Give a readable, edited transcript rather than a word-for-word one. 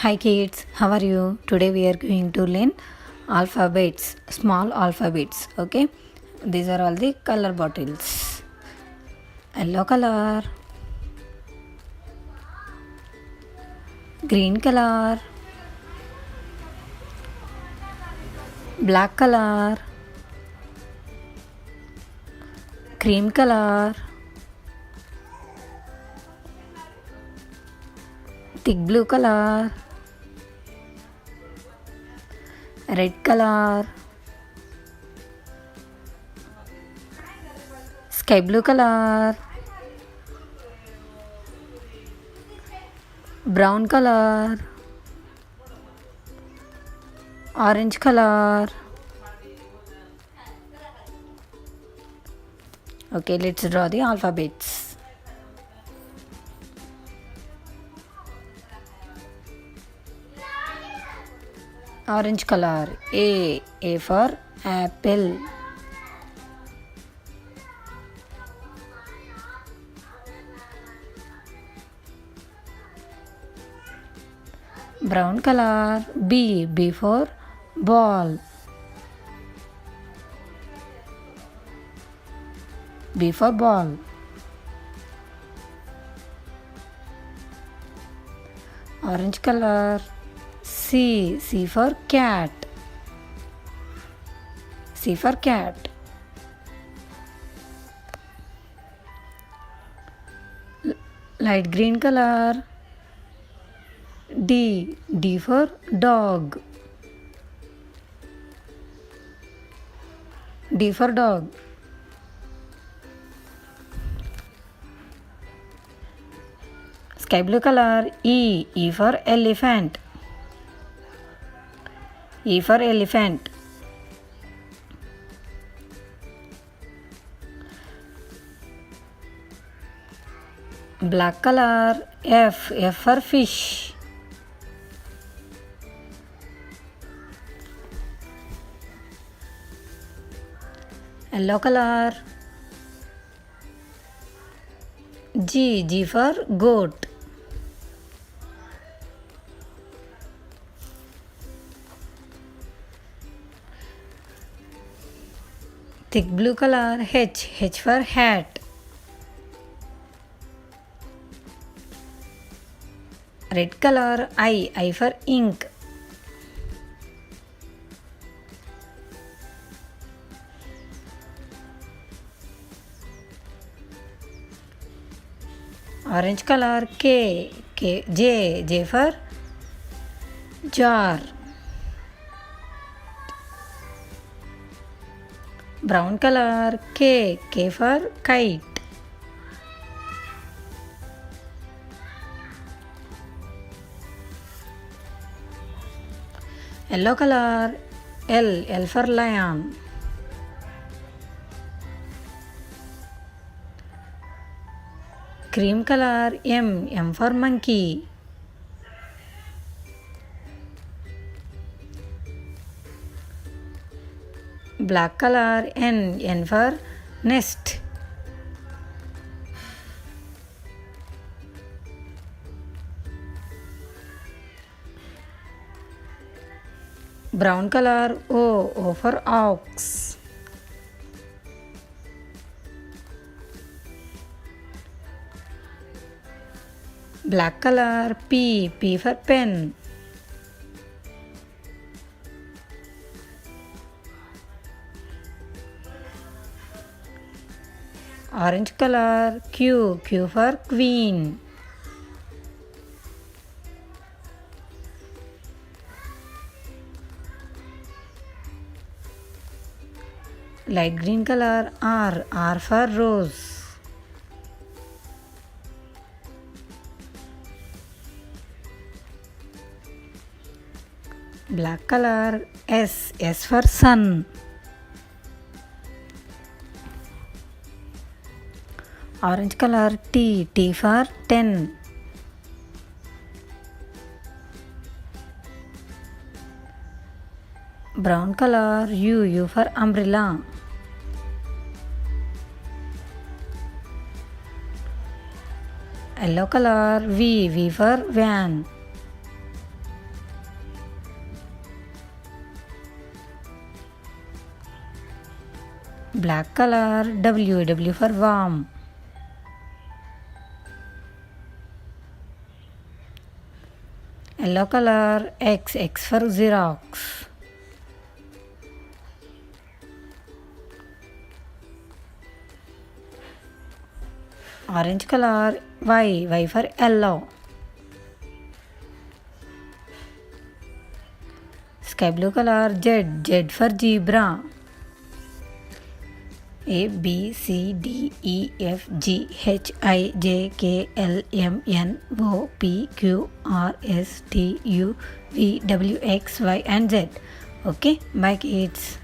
Hi kids, how are you? Today we are going to learn alphabets, small alphabets. Okay, these are all the color bottles. Yellow color, green color, black color, cream color, thick blue color, red color, sky blue color, brown color, orange color. Okay, let's draw the alphabets. Orange color, A for apple. Brown color, B for ball. B for ball. Orange color, C for cat. C for cat. Light green color, D for dog. D for dog. Sky blue color, E for elephant. E for elephant. Black color, F for fish. Yellow color, G for goat. Thick blue color, H for hat. Red color, I for ink. Orange color, J for jar. Brown color, K for kite. Yellow color, L for lion. Cream color, M for monkey. Black color, N for nest. Brown color, O for ox. Black color, P for pen. Orange color, Q for queen. Light green color, R for rose. Black color, S for sun. Orange color, T for 10. Brown color, U for umbrella. Yellow color, V for van. Black color, W. W for warm. Yellow color, X. X for Xerox. Orange color, Y. Y for yellow. Sky blue color, Z. Z for zebra. A B C D E F G H I J K L M N O P Q R S T U V W X Y and Z. Okay, bye kids.